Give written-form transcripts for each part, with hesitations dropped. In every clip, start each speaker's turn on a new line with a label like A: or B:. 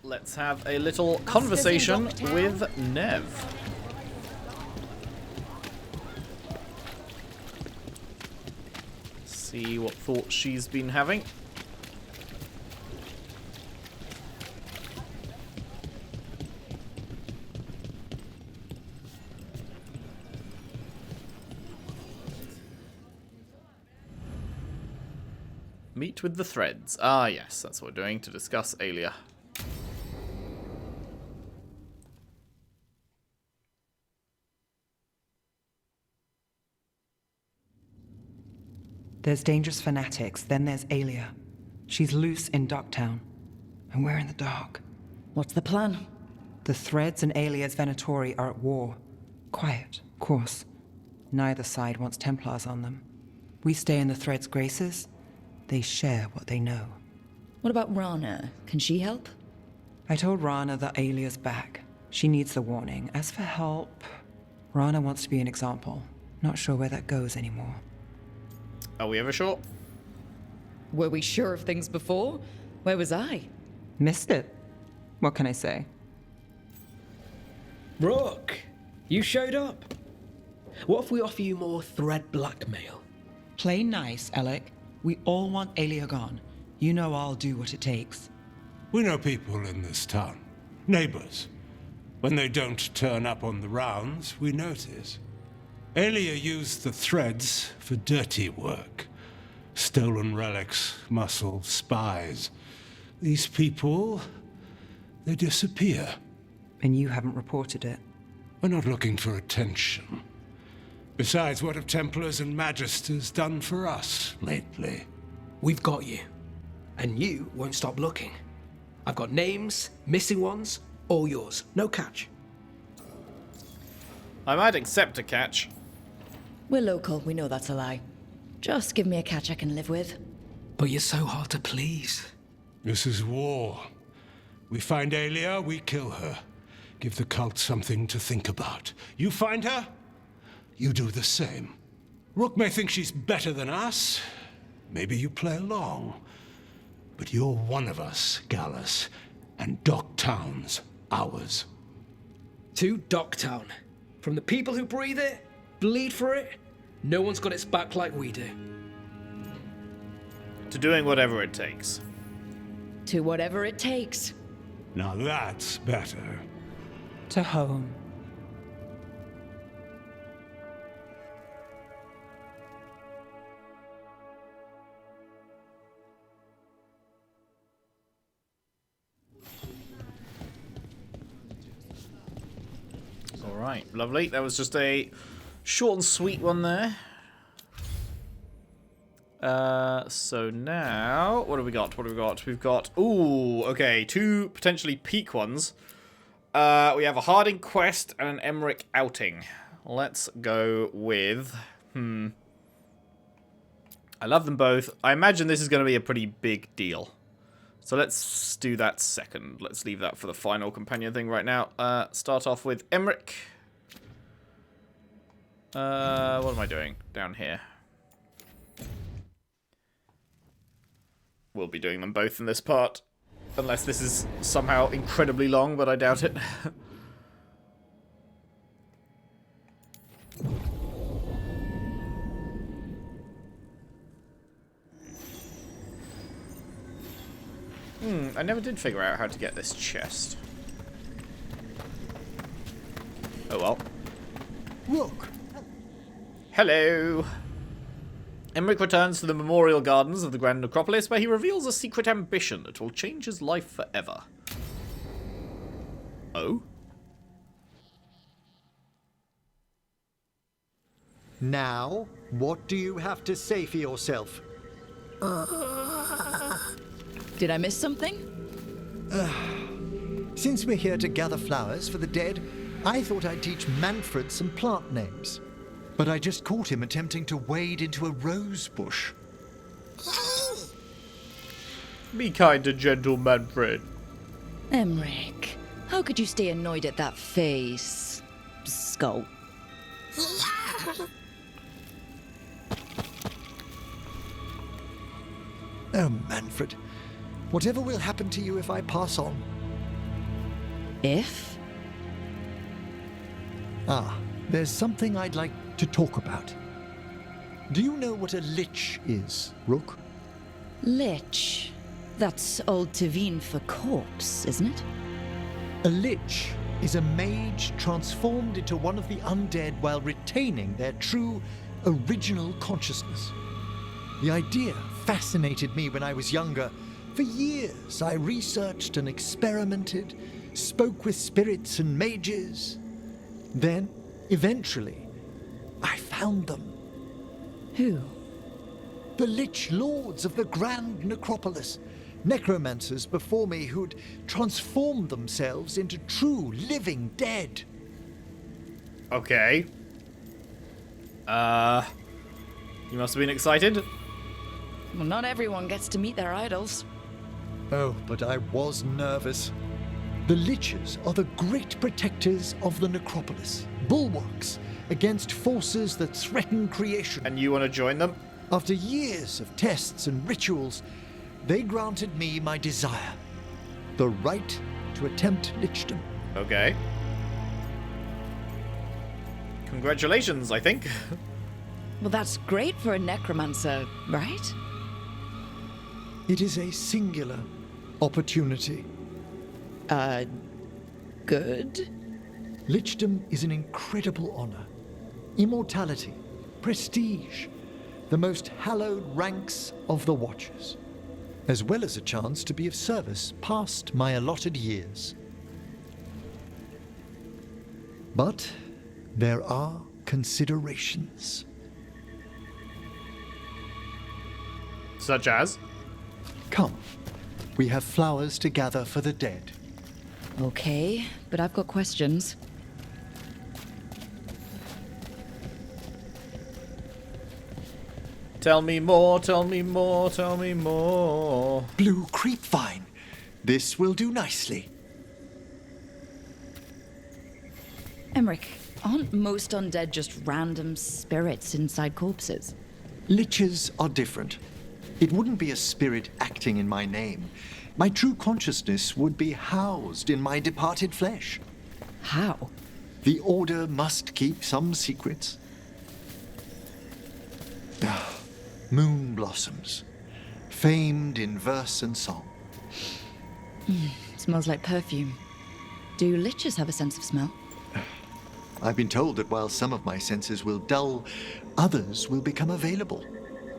A: let's have a little conversation with Nev. See what thoughts she's been having. Meet with the threads. Ah, yes, that's what we're doing, to discuss Aelia.
B: There's dangerous fanatics, then there's Aelia. She's loose in Ducktown, and we're in the dark.
C: What's the plan?
B: The threads and Aelia's Venatori are at war. Quiet, of course. Neither side wants Templars on them. We stay in the threads' graces. They share what they know.
C: What about Rana? Can she help?
B: I told Rana that Aelia's back. She needs the warning. As for help, Rana wants to be an example. Not sure where that goes anymore.
A: Are we ever sure?
C: Were we sure of things before? Where was I?
B: Missed it. What can I say?
D: Rook, you showed up. What if we offer you more thread blackmail?
B: Play nice, Alec. We all want Aelia gone. You know I'll do what it takes.
E: We know people in this town. Neighbors. When they don't turn up on the rounds, we notice. Aelia used the threads for dirty work. Stolen relics, muscle, spies. These people, they disappear.
B: And you haven't reported it.
E: We're not looking for attention. Besides, what have Templars and Magisters done for us lately?
D: We've got you. And you won't stop looking. I've got names, missing ones, all yours. No catch.
A: I might accept a catch.
C: We're local, we know that's a lie. Just give me a catch I can live with.
D: But you're so hard to please.
E: This is war. We find Aelia, we kill her. Give the cult something to think about. You find her, you do the same. Rook may think she's better than us. Maybe you play along. But you're one of us, Gallus. And Docktown's ours.
D: To Docktown. From the people who breathe it, bleed for it, no one's got its back like we do.
A: To doing whatever it takes.
C: To whatever it takes.
E: Now that's better.
B: To home.
A: Alright, lovely. That was just a short and sweet one there. So now, what have we got? What have we got? We've got, ooh, okay, two potentially peak ones. We have a Harding quest and an Emmerich outing. Let's go with, I love them both. I imagine this is going to be a pretty big deal. So let's do that second. Let's leave that for the final companion thing right now. Start off with Emmerich. What am I doing down here? We'll be doing them both in this part. Unless this is somehow incredibly long, but I doubt it. I never did figure out how to get this chest. Oh well.
F: Look.
A: Hello. Emmerich returns to the memorial gardens of the Grand Necropolis, where he reveals a secret ambition that will change his life forever. Oh?
F: Now, what do you have to say for yourself?
C: Did I miss something?
F: Since we're here to gather flowers for the dead, I thought I'd teach Manfred some plant names. But I just caught him attempting to wade into a rose bush.
A: Be kind and gentle, Manfred.
C: Emmerich, how could you stay annoyed at that face? Skull.
F: Oh, Manfred. Whatever will happen to you if I pass on?
C: If?
F: Ah, there's something I'd like to talk about. Do you know what a lich is, Rook?
C: Lich. That's Old Tavine for corpse, isn't it?
F: A lich is a mage transformed into one of the undead while retaining their true, original consciousness. The idea fascinated me when I was younger. For years, I researched and experimented, spoke with spirits and mages. Then, eventually, I found them.
C: Who?
F: The Lich Lords of the Grand Necropolis. Necromancers before me who'd transformed themselves into true living dead.
A: Okay. You must have been excited.
C: Well, not everyone gets to meet their idols.
F: Oh, but I was nervous. The Liches are the great protectors of the Necropolis, bulwarks against forces that threaten creation.
A: And you want to join them?
F: After years of tests and rituals, they granted me my desire, the right to attempt lichdom.
A: Okay. Congratulations, I think.
C: Well, that's great for a necromancer, right?
F: It is a singular opportunity.
C: Good.
F: Lichdom is an incredible honor. Immortality, prestige, the most hallowed ranks of the Watchers, as well as a chance to be of service past my allotted years. But there are considerations.
A: Such as?
F: Come, we have flowers to gather for the dead.
C: Okay, but I've got questions.
A: Tell me more, tell me more, tell me more.
F: Blue creepvine. This will do nicely.
C: Emmerich, aren't most undead just random spirits inside corpses?
F: Liches are different. It wouldn't be a spirit acting in my name. My true consciousness would be housed in my departed flesh.
C: How?
F: The Order must keep some secrets. Moon blossoms, famed in verse and song.
C: Smells like perfume. Do liches have a sense of smell?
F: I've been told that while some of my senses will dull, others will become available.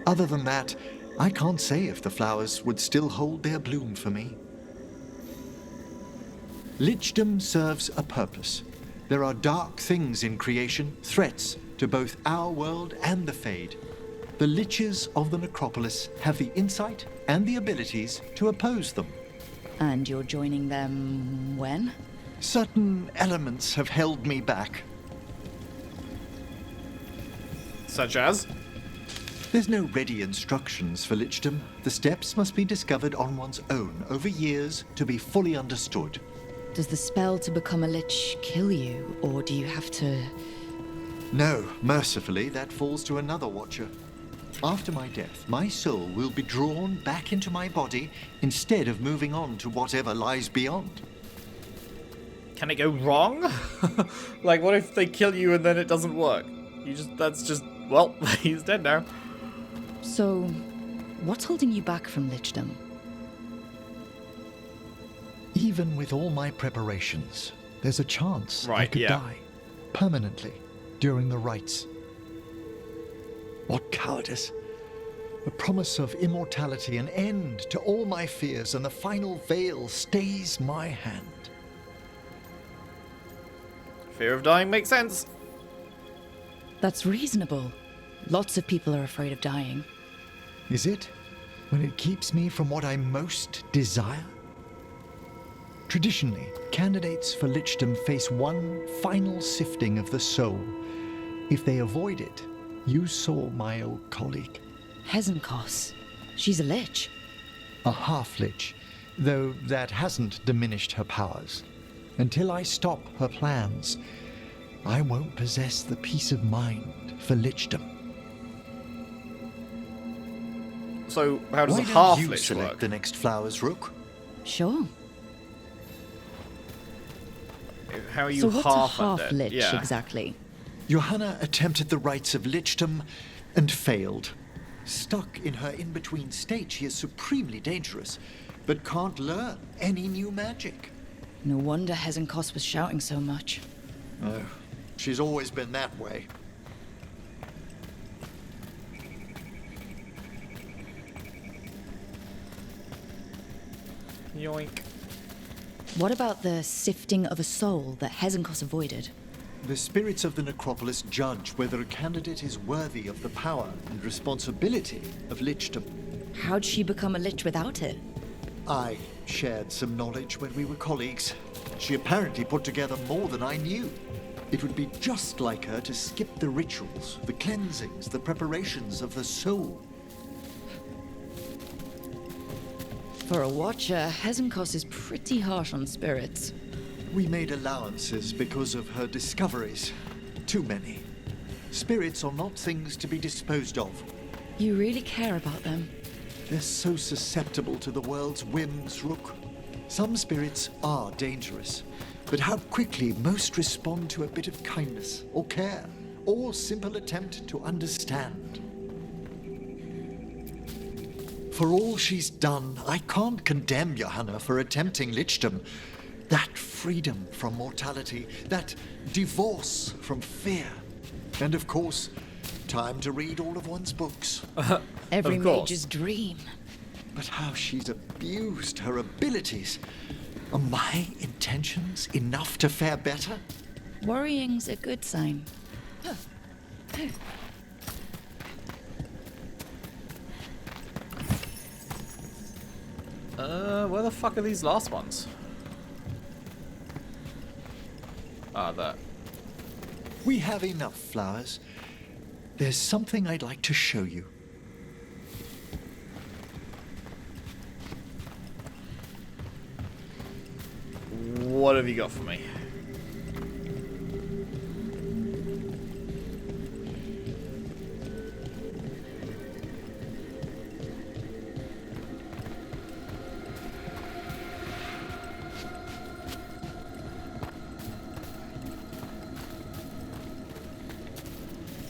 F: Other than that, I can't say if the flowers would still hold their bloom for me. Lichdom serves a purpose. There are dark things in creation, threats to both our world and the Fade. The Liches of the Necropolis have the insight and the abilities to oppose them.
C: And you're joining them when?
F: Certain elements have held me back.
A: Such as?
F: There's no ready instructions for Lichdom. The steps must be discovered on one's own over years to be fully understood.
C: Does the spell to become a lich kill you, or do you have to...
F: No, mercifully, that falls to another Watcher. After my death, my soul will be drawn back into my body instead of moving on to whatever lies beyond.
A: Can it go wrong? Like, what if they kill you and then it doesn't work? Well, he's dead now.
C: So, what's holding you back from lichdom?
F: Even with all my preparations, there's a chance I
A: Right,
F: could
A: yeah.
F: die permanently during the rites. What cowardice! The promise of immortality, an end to all my fears, and the final veil stays my hand.
A: Fear of dying makes sense.
C: That's reasonable. Lots of people are afraid of dying.
F: Is it? When it keeps me from what I most desire? Traditionally, candidates for lichdom face one final sifting of the soul. If they avoid it, you saw my old colleague.
C: Hezenkos. She's a lich.
F: A half-lich, though that hasn't diminished her powers. Until I stop her plans, I won't possess the peace of mind for lichdom.
A: So, how does
F: Why
A: a
F: don't
A: half
F: you
A: lich
F: select
A: work?
F: the next flowers, Rook?
C: Sure.
A: How are you
C: So what's a
A: half
C: half
A: undead?
C: lich
A: Yeah.
C: exactly?
F: Johanna attempted the rites of lichdom and failed. Stuck in her in-between state, she is supremely dangerous, but can't learn any new magic.
C: No wonder Hezenkos was shouting so much.
F: Oh, she's always been that way.
A: Yoink.
C: What about the sifting of a soul that Hezenkos avoided?
F: The spirits of the necropolis judge whether a candidate is worthy of the power and responsibility of lichdom.
C: How'd she become a lich without it?
F: I shared some knowledge when we were colleagues. She apparently put together more than I knew. It would be just like her to skip the rituals, the cleansings, the preparations of the soul.
C: For a watcher, Hezenkos is pretty harsh on spirits.
F: We made allowances because of her discoveries. Too many. Spirits are not things to be disposed of.
C: You really care about them.
F: They're so susceptible to the world's whims, Rook. Some spirits are dangerous, but how quickly most respond to a bit of kindness or care or simple attempt to understand. For all she's done, I can't condemn Johanna for attempting lichdom. That freedom from mortality, that divorce from fear, and of course, time to read all of one's books.
C: Every
A: Of course.
C: mage's dream.
F: But how she's abused her abilities. Are my intentions enough to fare better?
C: Worrying's a good sign.
A: Where the fuck are these last ones? Ah, there.
F: We have enough flowers. There's something I'd like to show you.
A: What have you got for me?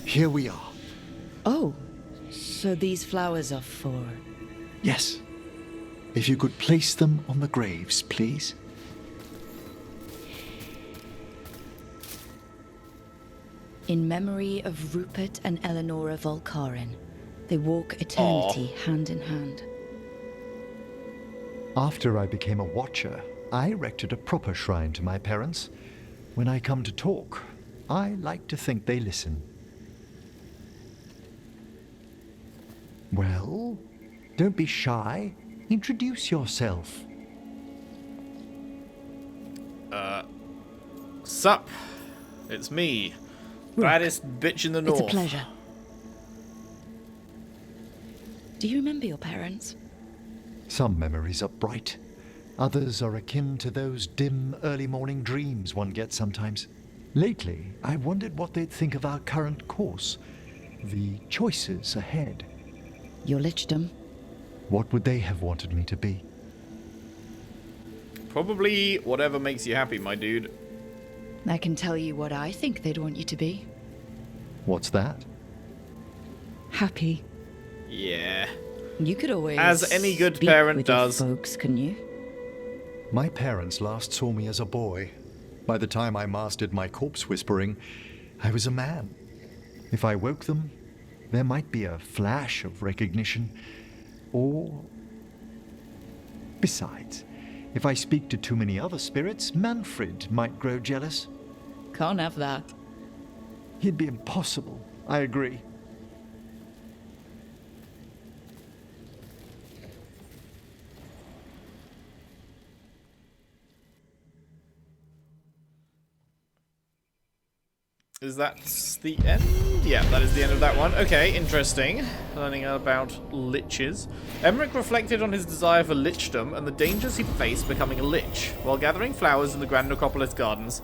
F: Here we are.
C: Oh, so these flowers are for...
F: Yes. If you could place them on the graves, please.
C: In memory of Rupert and Eleonora Volcarin. They walk eternity hand in hand.
F: After I became a watcher, I erected a proper shrine to my parents. When I come to talk, I like to think they listen. Well, don't be shy. Introduce yourself.
A: Sup? It's me. Baddest bitch in the north.
C: It's a pleasure. Do you remember your parents?
F: Some memories are bright. Others are akin to those dim early morning dreams one gets sometimes. Lately, I wondered what they'd think of our current course, the choices ahead.
C: Your lichdom.
F: What would they have wanted me to be?
A: Probably whatever makes you happy, my dude.
C: I can tell you what I think they'd want you to be.
F: What's that?
C: Happy.
A: Yeah.
C: You could always...
A: As any good
C: speak
A: parent
C: with your
A: does.
C: folks, couldn't you?
F: My parents last saw me as a boy. By the time I mastered my corpse whispering, I was a man. If I woke them, there might be a flash of recognition, or... Besides, if I speak to too many other spirits, Manfred might grow jealous.
C: Can't have that.
F: He'd be impossible, I agree.
A: Is that the end? Yeah, that is the end of that one. Okay, interesting. Learning about liches. Emmerich reflected on his desire for lichdom and the dangers he faced becoming a lich, while gathering flowers in the Grand Necropolis gardens.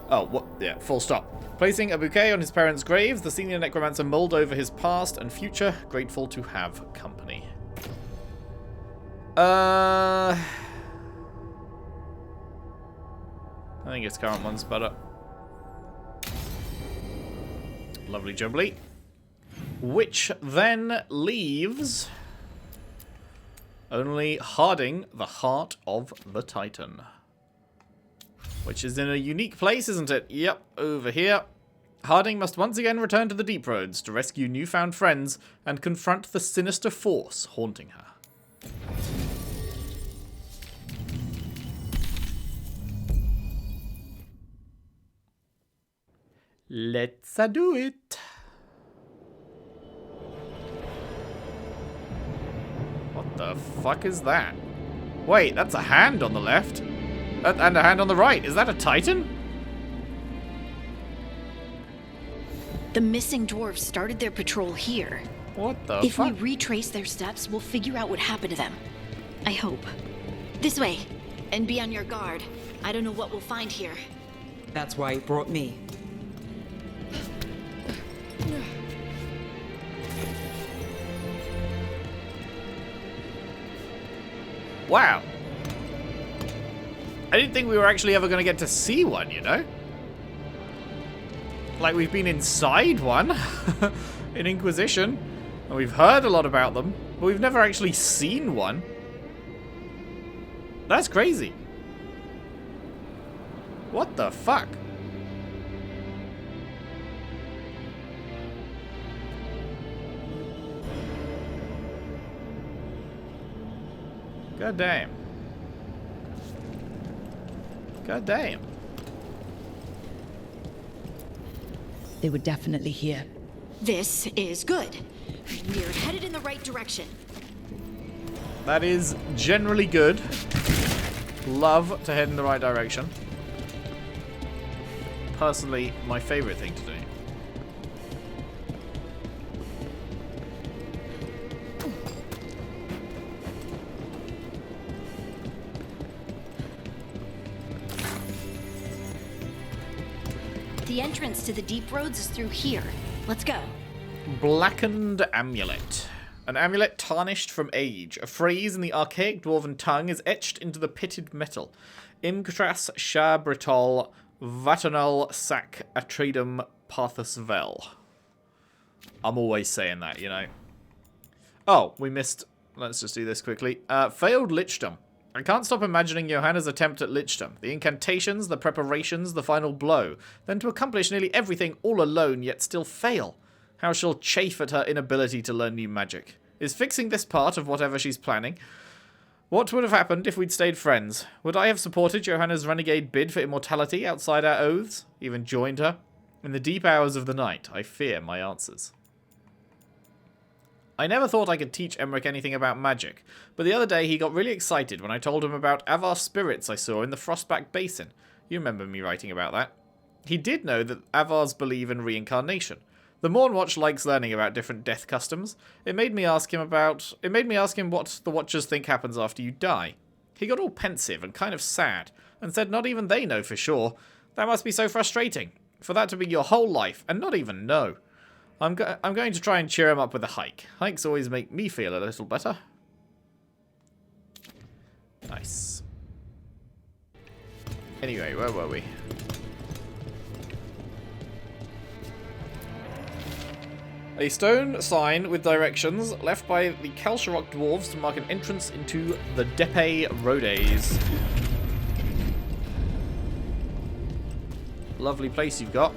A: Oh, what? Yeah, full stop. Placing a bouquet on his parents' graves, the senior necromancer mulled over his past and future, grateful to have company. I think its current one's better. Lovely jubbly. Which then leaves only Harding, the Heart of the Titan. Which is in a unique place, isn't it? Yep, over here. Harding must once again return to the Deep Roads to rescue newfound friends and confront the sinister force haunting her. Let's do it. What the fuck is that? Wait, that's a hand on the left. And a hand on the right. Is that a Titan?
G: The missing dwarves started their patrol here.
A: What the
G: If we
A: fuck?
G: retrace their steps, we'll figure out what happened to them. I hope. This way. And be on your guard. I don't know what we'll find here.
B: That's why you brought me.
A: Wow. I didn't think we were actually ever going to get to see one, you know? Like, we've been inside one in Inquisition, and we've heard a lot about them, but we've never actually seen one. That's crazy. What the fuck? God damn. God damn.
C: They were definitely here.
G: This is good. We're headed in the right direction.
A: That is generally good. Love to head in the right direction. Personally, my favorite thing to do.
G: The entrance to the Deep Roads is through here. Let's go.
A: Blackened Amulet. An amulet tarnished from age. A phrase in the archaic dwarven tongue is etched into the pitted metal. Imgtras Sha Britol Vatanal Sac Atredum Parthus Vel. I'm always saying that, you know. Oh, we missed... Let's just do this quickly. Failed Lichdom. I can't stop imagining Johanna's attempt at Lichdom. The incantations, the preparations, the final blow. Then to accomplish nearly everything all alone, yet still fail. How she'll chafe at her inability to learn new magic. Is fixing this part of whatever she's planning? What would have happened if we'd stayed friends? Would I have supported Johanna's renegade bid for immortality outside our oaths? Even joined her? In the deep hours of the night, I fear my answers. I never thought I could teach Emmerich anything about magic, but the other day he got really excited when I told him about Avar spirits I saw in the Frostback Basin. You remember me writing about that. He did know that Avars believe in reincarnation. The Mornwatch likes learning about different death customs. It made me ask him what the Watchers think happens after you die. He got all pensive and kind of sad, and said not even they know for sure. That must be so frustrating, for that to be your whole life, and not even know. I'm going to try and cheer him up with a hike. Hikes always make me feel a little better. Nice. Anyway, where were we? A stone sign with directions left by the Kalsharok dwarves to mark an entrance into the Depe Rhodes. Lovely place you've got.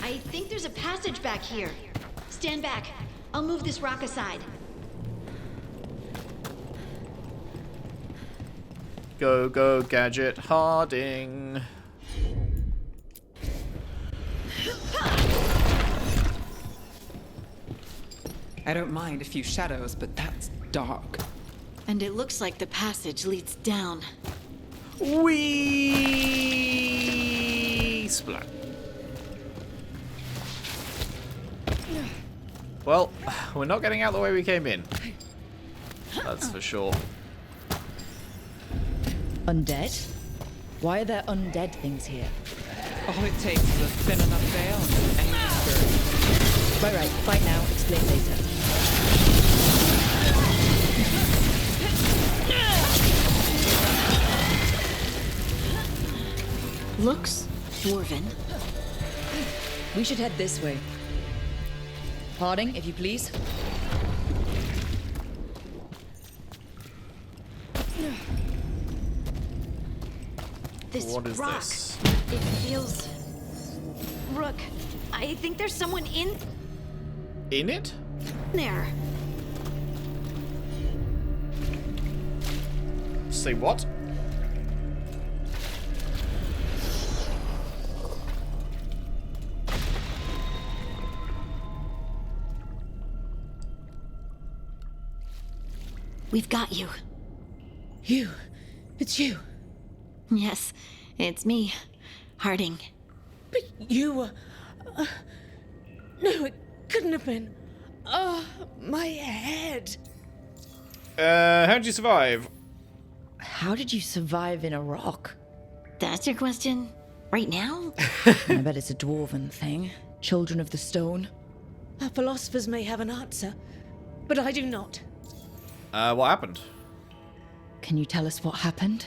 G: I think there's a passage back here. Stand back. I'll move this rock aside.
A: Go, go, Gadget Harding.
B: I don't mind a few shadows, but that's dark.
G: And it looks like the passage leads down.
A: Whee! Splat. Well, we're not getting out the way we came in. That's for sure.
C: Undead? Why are there undead things here?
B: All it takes is a thin enough veil and any spirit.
C: Right, fight now, explain later.
G: Dwarven.
C: We should head this way. Harding, if you please.
G: This
A: What is
G: rock.
A: this?
G: It feels... Rook, I think there's someone in
A: In it?
G: there.
A: Say what?
G: We've got you.
H: You. It's you.
G: Yes, it's me, Harding.
H: But you were... no, it couldn't have been. Oh, my head.
A: How'd you survive?
C: How did you survive in a rock?
G: That's your question? Right now?
C: I bet it's a dwarven thing. Children of the stone.
H: Our philosophers may have an answer, but I do not.
A: What happened?
C: Can you tell us what happened?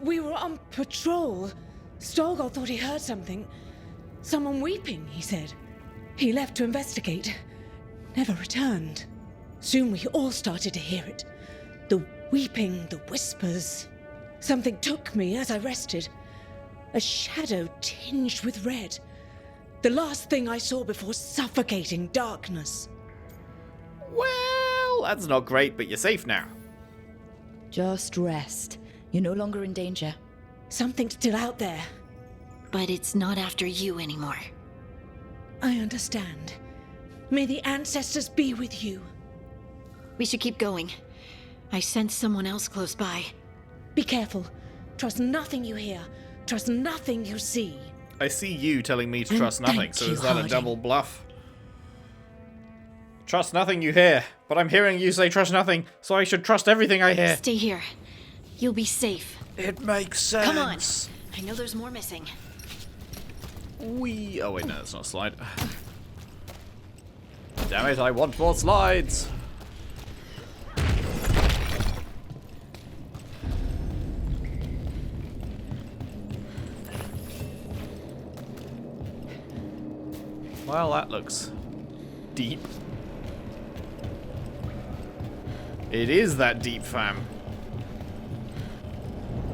H: We were on patrol. Storgol thought he heard something. Someone weeping, he said. He left to investigate. Never returned. Soon we all started to hear it. The weeping, the whispers. Something took me as I rested. A shadow tinged with red. The last thing I saw before suffocating darkness.
A: Well, that's not great, but you're safe now.
C: Just rest. You're no longer in danger.
H: Something's still out there.
G: But it's not after you anymore.
H: I understand. May the ancestors be with you.
G: We should keep going. I sense someone else close by.
H: Be careful. Trust nothing you hear. Trust nothing you see.
A: I see you telling me to
H: And
A: trust nothing,
H: thank
A: so
H: you,
A: is that a
H: Harding.
A: double bluff? Trust nothing you hear, but I'm hearing you say trust nothing, so I should trust everything I hear.
G: Stay here. You'll be safe.
A: It makes sense.
G: Come on. I know there's more missing.
A: Wee. Oh wait, no, that's not a slide. Damn it, I want more slides. Well, that looks deep. It is that deep, fam.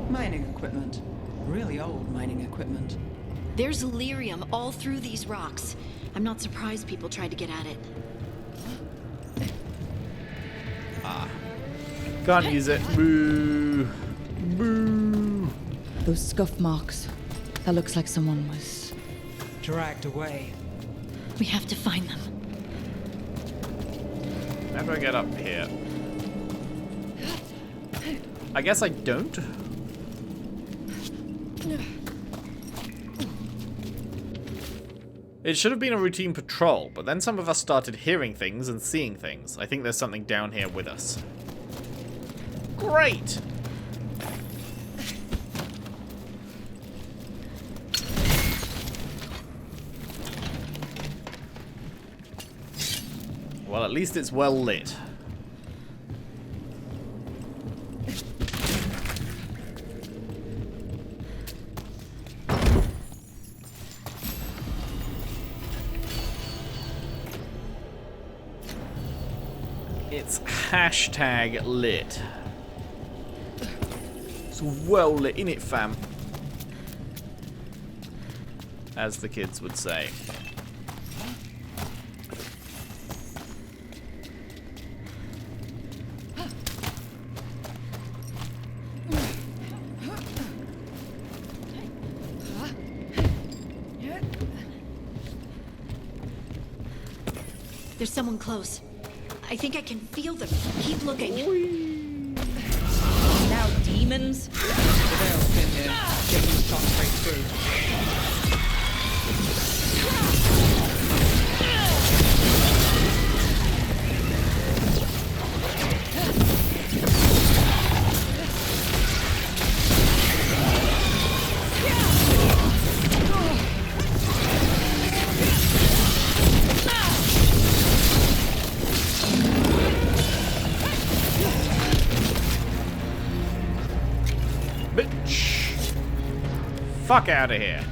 B: Mining equipment. Really old mining equipment.
G: There's lyrium all through these rocks. I'm not surprised people tried to get at it.
A: Can't use it. Boo. Boo.
C: Those scuff marks. That looks like someone was...
B: Dragged away.
G: We have to find them.
A: How do I get up here? I guess I don't. It should have been a routine patrol, but then some of us started hearing things and seeing things. I think there's something down here with us. Great! Well, at least it's well lit. It's hashtag lit. It's well lit, innit, fam? As the kids would say.
G: There's someone close. I think I can feel them. Keep looking.
C: Now demons?
B: The veil's been here. Getting shot straight through.
A: Bitch! Fuck out of here.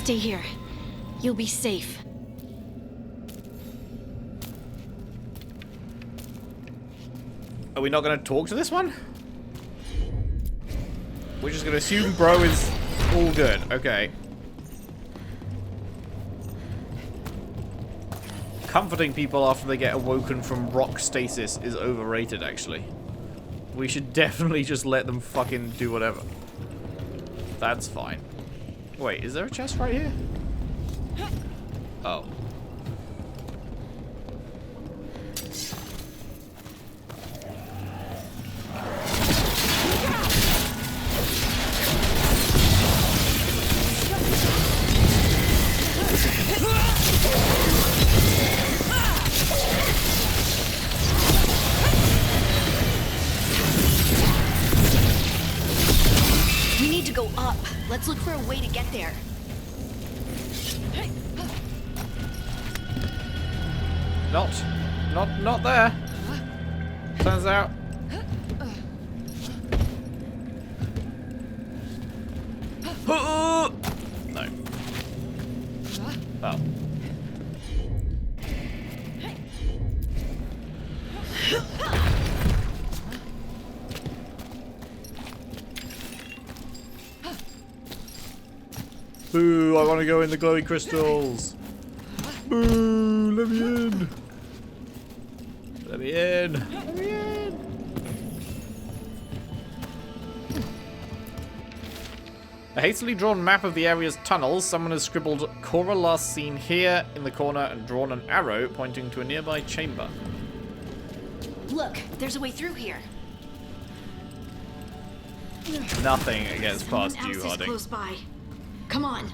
G: Stay here. You'll be safe.
A: Are we not going to talk to this one? We're just going to assume bro is all good. Okay. Comforting people after they get awoken from rock stasis is overrated, actually. We should definitely just let them fucking do whatever. That's fine. Wait, is there a chest right here? Oh.
G: We need to go up. Let's look for a way to get there.
A: Not there. Turns out. No. Oh. Boo, I want to go in the glowing crystals. Boo, let me in. Let me in. Let me in. A hastily drawn map of the area's tunnels. Someone has scribbled Cora last seen here in the corner and drawn an arrow pointing to a nearby chamber.
G: Look, there's a way through here.
A: Nothing gets past
G: Someone
A: you,
G: else is
A: Harding.
G: close by. Come on.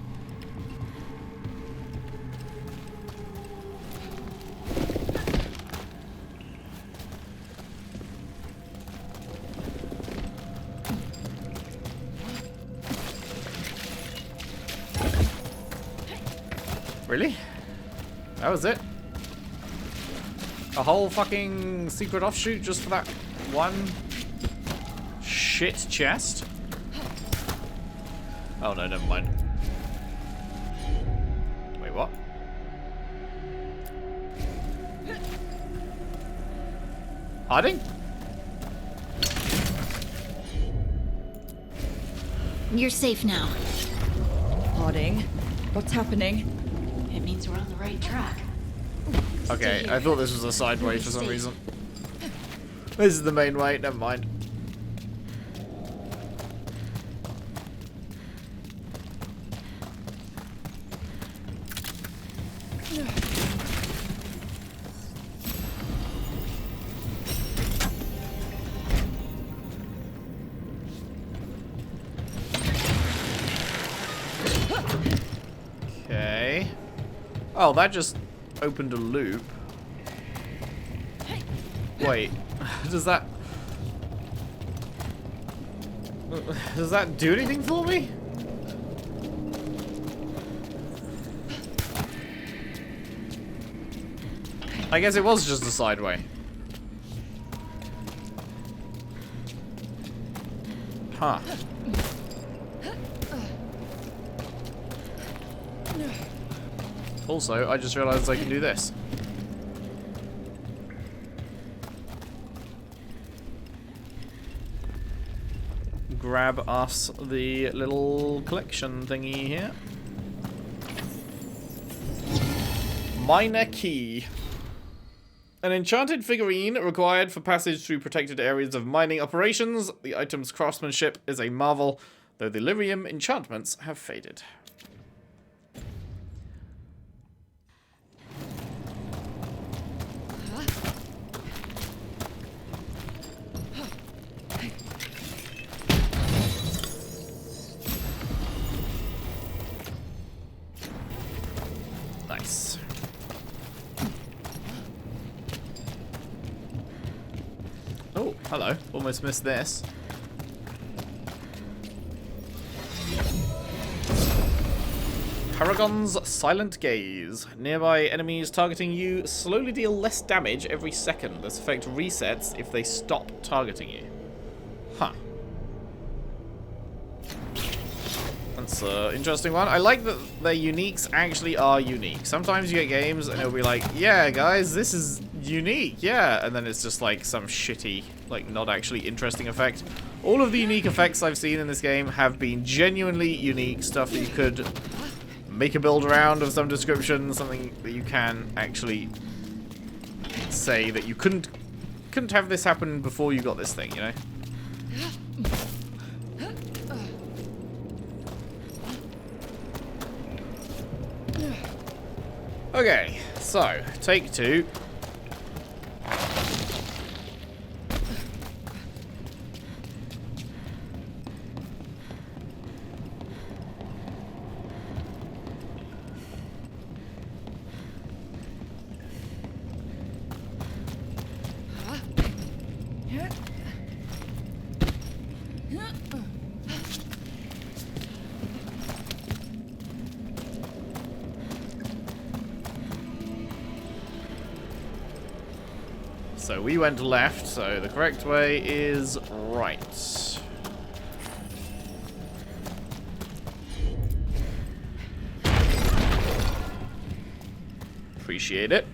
A: Really? That was it? A whole fucking secret offshoot just for that one shit chest? Oh no, never mind. Wait, what? Harding?
G: You're safe now.
C: Harding, what's happening?
G: It means we're on the right track.
A: Okay,
G: Stay
A: I
G: here.
A: thought this was a side way for some
G: Safe.
A: reason. This is the main way, never mind. Okay. Oh, that just opened a loop. Wait, does that do anything for me? I guess it was just a sideway. Huh. Also, I just realized I can do this. Grab us the little collection thingy here. Minor key. An enchanted figurine required for passage through protected areas of mining operations. The item's craftsmanship is a marvel, though the lyrium enchantments have faded. Nice. Oh, hello. Almost missed this. Paragon's Silent Gaze. Nearby enemies targeting you slowly deal less damage every second. This effect resets if they stop targeting you. Huh. That's That's an interesting one. I like that their uniques actually are unique. Sometimes you get games and it'll be like, yeah, guys, this is unique, yeah. And then it's just like some shitty, like not actually interesting effect. All of the unique effects I've seen in this game have been genuinely unique. Stuff that you could make a build around of some description. Something that you can actually say that you couldn't have this happen before you got this thing, you know? Okay, so, take 2. So we went left, so the correct way is right. Appreciate it.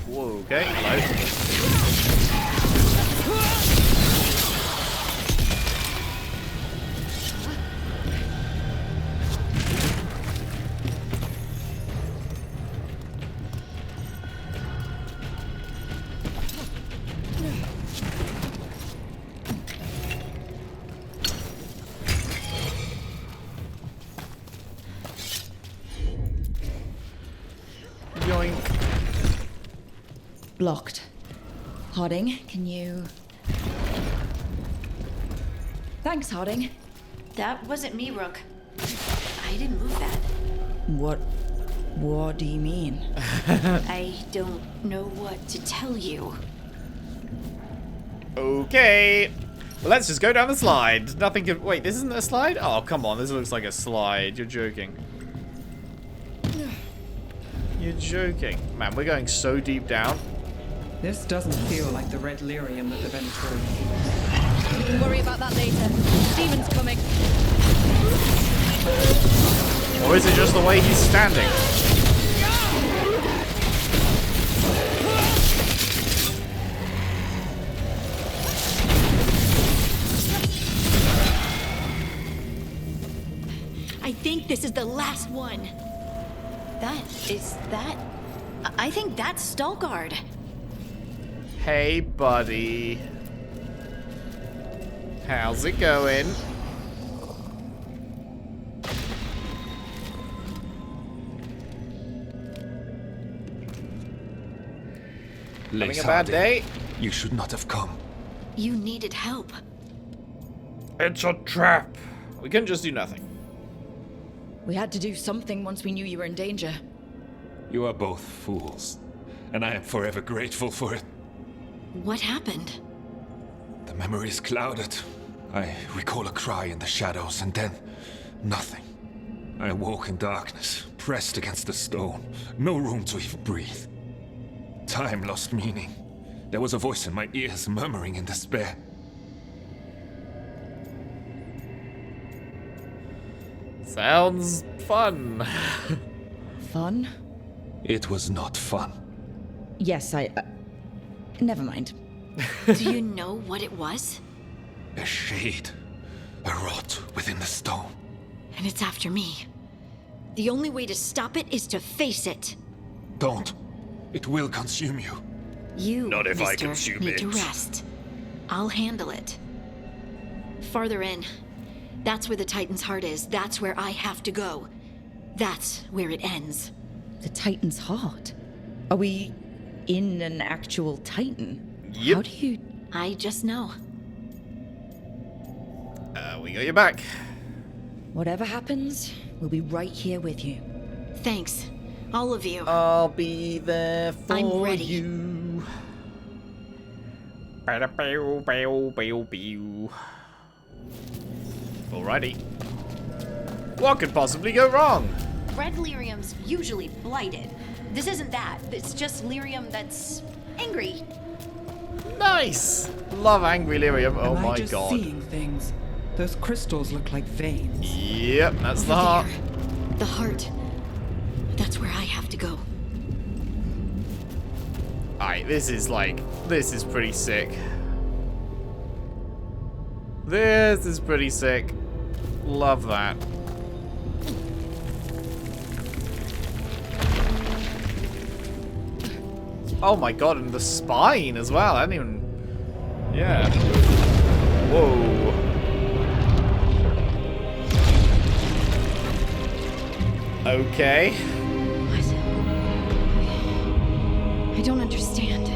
A: Whoa, okay, hello.
C: Blocked. Harding, can you... Thanks, Harding.
G: That wasn't me, Rook. I didn't move that.
C: What do you mean?
G: I don't know what to tell you.
A: Okay. Well, let's just go down the slide. Nothing can... Wait, this isn't a slide? Oh, come on. This looks like a slide. You're joking. You're joking. Man, we're going so deep down.
B: This doesn't feel like the red lyrium that the Venatori
C: We can worry about that later. Steven's coming.
A: Or is it just the way he's standing?
G: I think this is the last one. I think that's Veilguard.
A: Hey, buddy. How's it going? Having a bad day?
I: You should not have come.
G: You needed help.
A: It's a trap. We couldn't just do nothing.
C: We had to do something once we knew you were in danger.
I: You are both fools, and I am forever grateful for it.
G: What happened?
I: The memory is clouded. I recall a cry in the shadows, and then nothing. I woke in darkness, pressed against the stone. No room to even breathe. Time lost meaning. There was a voice in my ears murmuring in despair.
A: Sounds fun.
C: Fun?
I: It was not fun.
C: Yes, never mind.
G: Do you know what it was?
I: A shade. A rot within the stone.
G: And it's after me. The only way to stop it is to face it.
I: Don't. It will consume you.
G: You,
A: Not if I
G: mister,
A: consume
G: need
A: it.
G: to rest. I'll handle it. Farther in. That's where the Titan's heart is. That's where I have to go. That's where it ends.
C: The Titan's heart? Are we in an actual Titan?
A: Yep.
C: How do you...
G: I just know.
A: We got your back.
C: Whatever happens, we'll be right here with you.
G: Thanks. All of you.
A: I'll be there for
G: I'm ready.
A: you. Alrighty. What could possibly go wrong?
G: Red lyrium's usually blighted. This isn't that. It's just lyrium that's angry.
A: Nice! Love angry lyrium. Oh
B: Am
A: my
B: I just
A: god.
B: seeing things? Those crystals look like veins.
A: Yep, that's the
G: Over
A: heart.
G: there. The heart. That's where I have to go.
A: Alright, this is pretty sick. This is pretty sick. Love that. Oh my god, and the spine as well. I didn't even... Yeah. Whoa. Okay.
G: What? I don't understand.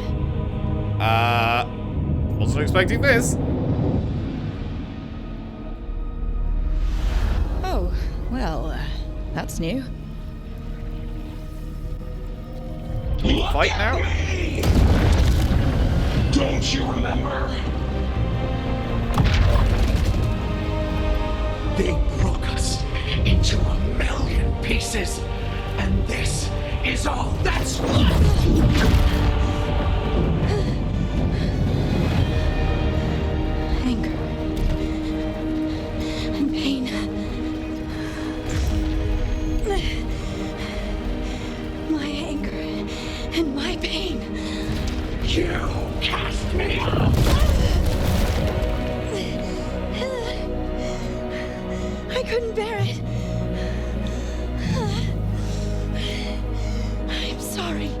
A: Wasn't expecting this.
C: Oh, well, that's new.
A: Fight now?
J: Don't you remember? They broke us into 1,000,000 pieces, and this is all that's left.
G: Anger. And pain. My anger and my pain.
J: You cast me out.
G: I couldn't bear it. I'm sorry.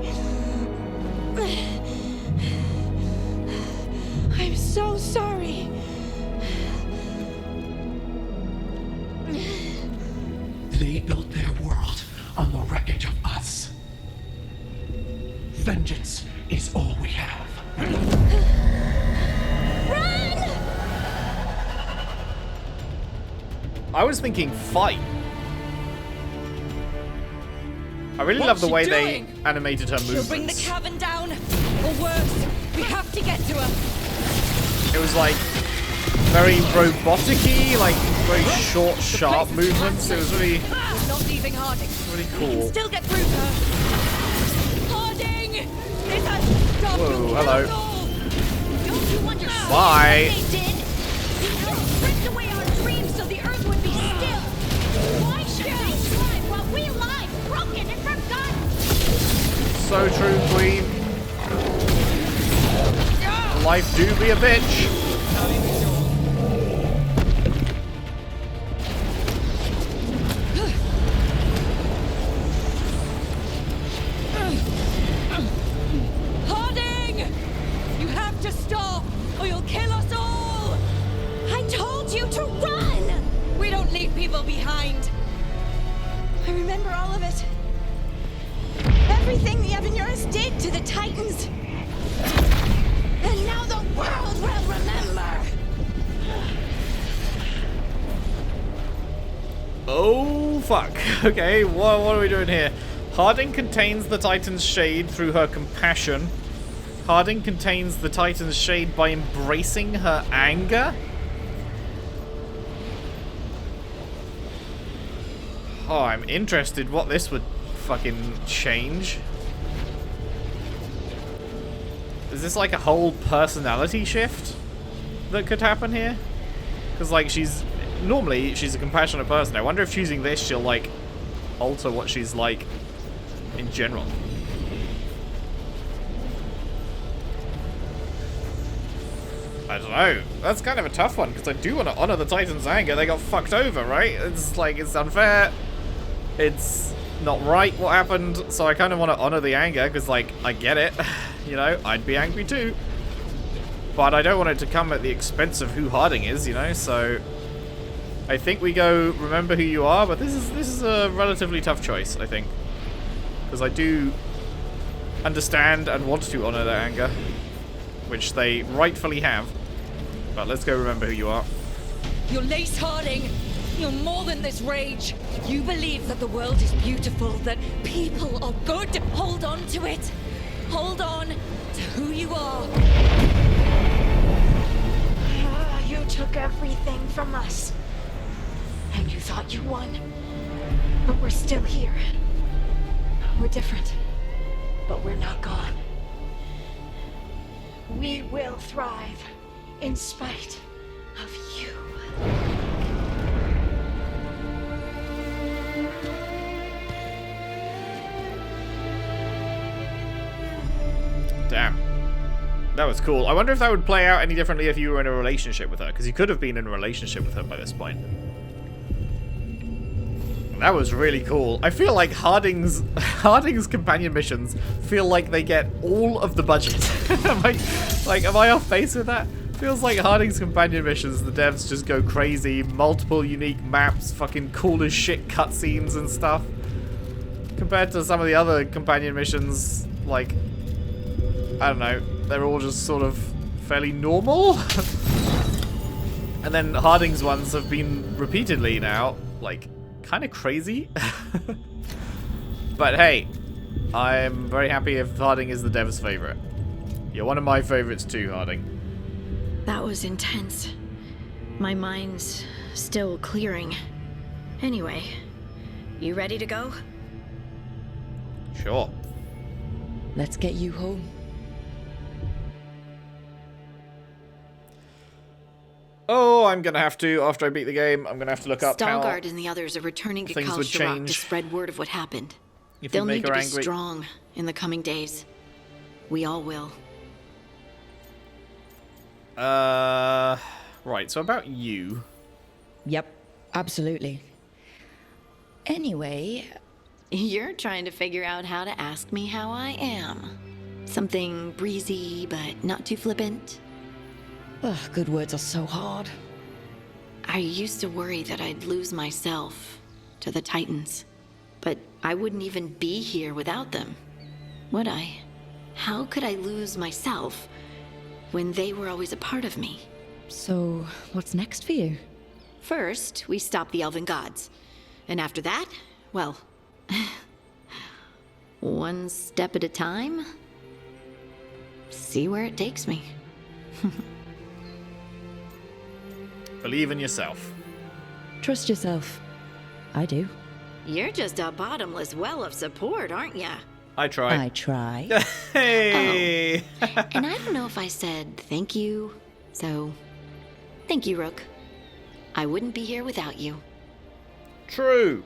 G: I'm so sorry.
J: They built their world on the wreckage of us. Vengeance is all we have.
A: I was thinking fight. I really love the way they animated her movements.
C: She'll bring the cavern down, or worse, we have to get to her.
A: It was like very robotic-y, like very short, sharp movements. It was really,
C: We're not leaving Harding.
A: really
C: We can
A: cool.
C: still get through to her. Harding! This has got
A: Whoa,
C: to kill
A: hello.
C: us all.
G: Don't you understand
A: Bye.
G: what they did? They stripped away our dreams so the earth would be still. Why should they thrive while we lie, broken and forgotten?
A: So true, Queen. Life do be a bitch.
C: Harding! You have to stop, or you'll kill us all!
G: I told you to run!
C: We don't leave people behind.
G: I remember all of it. Everything the Evanurus did to the Titans. And now the world will remember.
A: Oh, fuck. Okay, what are we doing here? Harding contains the Titan's shade through her compassion. Harding contains the Titan's shade by embracing her anger. Oh, I'm interested what this would fucking change. Is this like a whole personality shift that could happen here? Because, like, normally she's a compassionate person. I wonder if choosing this, she'll, like, alter what she's like in general. I don't know. That's kind of a tough one, because I do want to honor the Titan's anger. They got fucked over, right? It's like, it's unfair. It's not right what happened, so I kind of want to honor the anger, because, like, I get it. You know, I'd be angry too. But I don't want it to come at the expense of who Harding is, you know, so... I think we go, remember who you are, but this is a relatively tough choice, I think. Because I do understand and want to honor their anger, which they rightfully have. But let's go remember who you are.
C: You're Lace Harding. You're more than this rage. You believe that the world is beautiful, that people are good. Hold on to it. Hold on to who you are.
G: You took everything from us. And you thought you won. But we're still here. We're different. But we're not gone. We will thrive. in spite of you.
A: Damn. That was cool. I wonder if that would play out any differently if you were in a relationship with her, because you could have been in a relationship with her by this point. That was really cool. I feel like Harding's companion missions feel like they get all of the budget. am I off base with that? Feels like Harding's companion missions, the devs just go crazy, multiple unique maps, fucking cool as shit cutscenes and stuff. Compared to some of the other companion missions, like, I don't know, they're all just sort of fairly normal. And then Harding's ones have been repeatedly now, like, kind of crazy. But hey, I'm very happy if Harding is the dev's favorite. You're one of my favorites too, Harding.
G: That was intense. My mind's still clearing. Anyway, you ready to go?
A: Sure.
C: Let's get you home.
A: Oh, I'm gonna have to, after I beat the game, I'm gonna have to look up how
G: Veilguard and the others are returning to
A: things
G: Kal
A: would
G: Sharok to
A: change
G: spread word of what happened.
A: if
G: They'll
A: you make
G: need
A: her
G: to be
A: angry.
G: strong in the coming days. We all will.
A: Right, so about you.
C: Yep, absolutely.
G: Anyway, you're trying to figure out how to ask me how I am. Something breezy, but not too flippant.
C: Ugh, good words are so hard.
G: I used to worry that I'd lose myself to the Titans. But I wouldn't even be here without them, would I? How could I lose myself when they were always a part of me?
C: So, what's next for you?
G: First, we stop the Elven Gods. And after that, well, one step at a time. See where it takes me.
A: Believe in yourself.
C: Trust yourself. I do.
G: You're just a bottomless well of support, aren't ya?
A: I try.
C: I try.
A: Hey!
G: And I don't know if I said thank you, so thank you, Rook. I wouldn't be here without you.
A: True.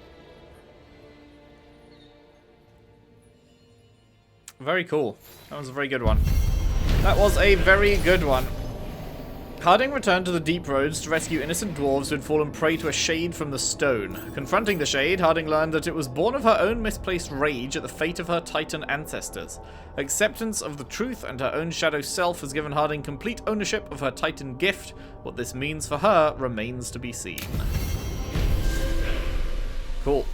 A: Very cool. That was a very good one. That was a very good one. Harding returned to the deep roads to rescue innocent dwarves who had fallen prey to a shade from the stone. Confronting the shade, Harding learned that it was born of her own misplaced rage at the fate of her Titan ancestors. Acceptance of the truth and her own shadow self has given Harding complete ownership of her Titan gift. What this means for her remains to be seen. Cool.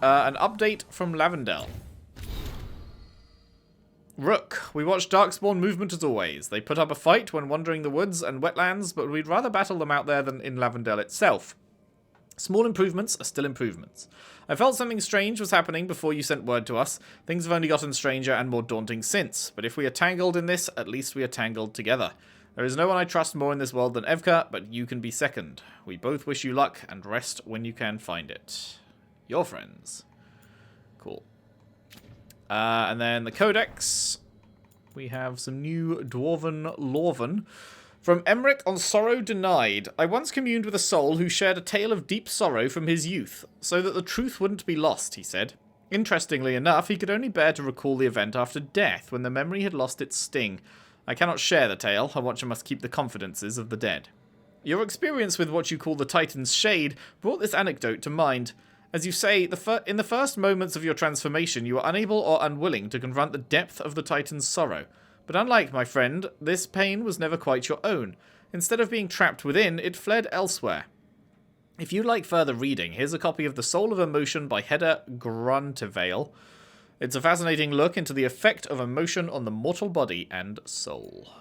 A: An update from Lavendel. Rook, we watched Darkspawn movement as always. They put up a fight when wandering the woods and wetlands, but we'd rather battle them out there than in Lavendel itself. Small improvements are still improvements. I felt something strange was happening before you sent word to us. Things have only gotten stranger and more daunting since, but if we are tangled in this, at least we are tangled together. There is no one I trust more in this world than Evka, but you can be second. We both wish you luck, and rest when you can find it. Your friends. Cool. And then the Codex. We have some new Dwarven Lorven. From Emmerich on Sorrow Denied. I once communed with a soul who shared a tale of deep sorrow from his youth, so that the truth wouldn't be lost, he said. Interestingly enough, he could only bear to recall the event after death, when the memory had lost its sting. I cannot share the tale. A watcher must keep the confidences of the dead. Your experience with what you call the Titan's Shade brought this anecdote to mind. As you say, in the first moments of your transformation, you were unable or unwilling to confront the depth of the Titan's sorrow. But unlike my friend, this pain was never quite your own. Instead of being trapped within, it fled elsewhere. If you'd like further reading, here's a copy of The Soul of Emotion by Hedda Gruntevale. It's a fascinating look into the effect of emotion on the mortal body and soul.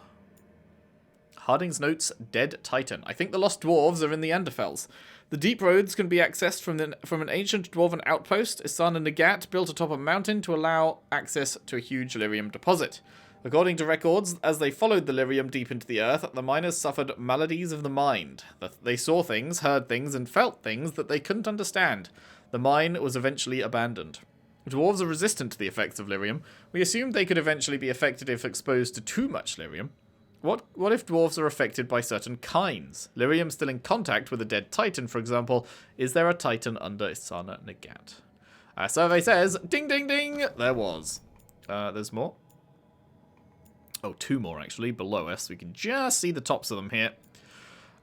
A: Harding's notes, Dead Titan. I think the lost dwarves are in the Anderfels. The deep roads can be accessed from an ancient dwarven outpost, Isan and Nagat, built atop a mountain to allow access to a huge lyrium deposit. According to records, as they followed the lyrium deep into the earth, the miners suffered maladies of the mind. They saw things, heard things, and felt things that they couldn't understand. The mine was eventually abandoned. Dwarves are resistant to the effects of lyrium. We assumed they could eventually be affected if exposed to too much lyrium. What if dwarves are affected by certain kinds? Lyrium still in contact with a dead titan, for example. Is there a titan under Isana Nagat? Our survey says, ding ding ding, there was. There's more. Oh, 2 more actually, below us. We can just see the tops of them here.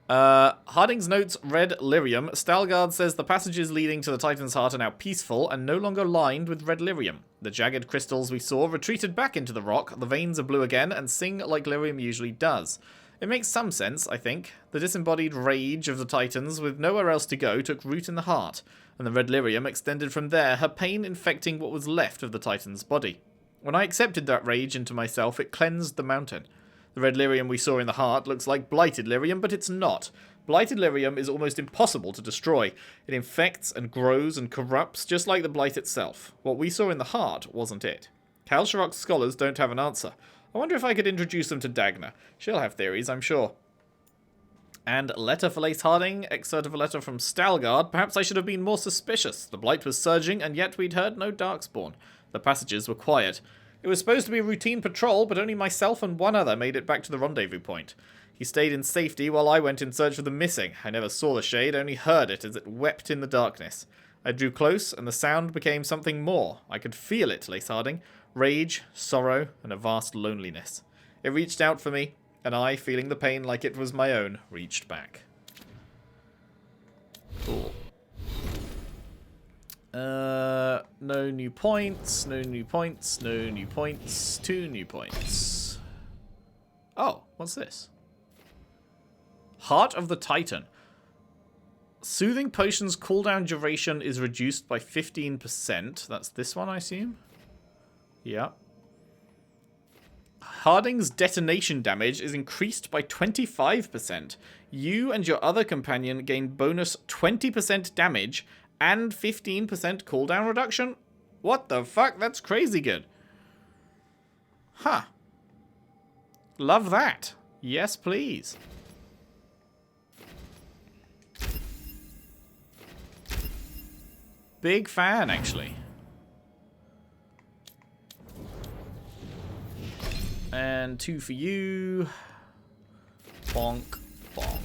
A: Harding's notes red lyrium. Stalgard says the passages leading to the Titan's heart are now peaceful and no longer lined with red lyrium. The jagged crystals we saw retreated back into the rock, the veins are blue again, and sing like lyrium usually does. It makes some sense, I think. The disembodied rage of the Titans, with nowhere else to go, took root in the heart, and the red lyrium extended from there, her pain infecting what was left of the Titan's body. When I accepted that rage into myself, it cleansed the mountain. The red lyrium we saw in the heart looks like blighted lyrium, but it's not. Blighted lyrium is almost impossible to destroy. It infects and grows and corrupts, just like the blight itself. What we saw in the heart wasn't it. Kalsharok's scholars don't have an answer. I wonder if I could introduce them to Dagna. She'll have theories, I'm sure. And letter for Lace Harding, excerpt of a letter from Stalgard. Perhaps I should have been more suspicious. The blight was surging, and yet we'd heard no darkspawn. The passages were quiet. It was supposed to be a routine patrol, but only myself and one other made it back to the rendezvous point. He stayed in safety while I went in search of the missing. I never saw the shade, only heard it as it wept in the darkness. I drew close, and the sound became something more. I could feel it, Lace Harding. Rage, sorrow, and a vast loneliness. It reached out for me, and I, feeling the pain like it was my own, reached back. Cool. No new points, no new points, no new points, 2 new points. Oh, what's this? Heart of the Titan. Soothing potions cooldown duration is reduced by 15%. That's this one, I assume? Yeah. Harding's detonation damage is increased by 25%. You and your other companion gain bonus 20% damage and 15% cooldown reduction? What the fuck? That's crazy good. Huh. Love that. Yes, please. Big fan, actually. And 2 for you. Bonk, bonk.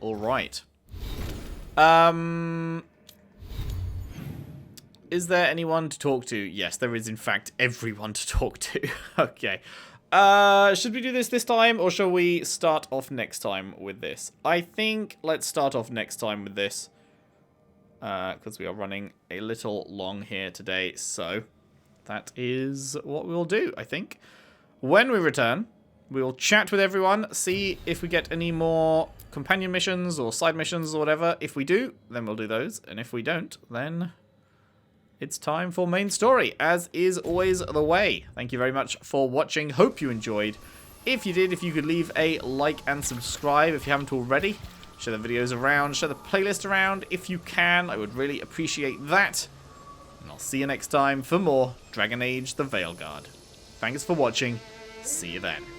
A: All right. Is there anyone to talk to? Yes, there is in fact everyone to talk to. Okay. Should we do this time, or shall we start off next time with this? I think let's start off next time with this. Because we are running a little long here today, so that is what we'll do, I think. When we return, we'll chat with everyone, see if we get any more companion missions or side missions or whatever. If we do, then we'll do those, and if we don't, then it's time for main story, as is always the way. Thank you very much for watching. Hope you enjoyed. If you did, if you could leave a like and subscribe if you haven't already. Share the videos around, share the playlist around if you can. I would really appreciate that. And I'll see you next time for more Dragon Age: The Veilguard. Thanks for watching. See you then.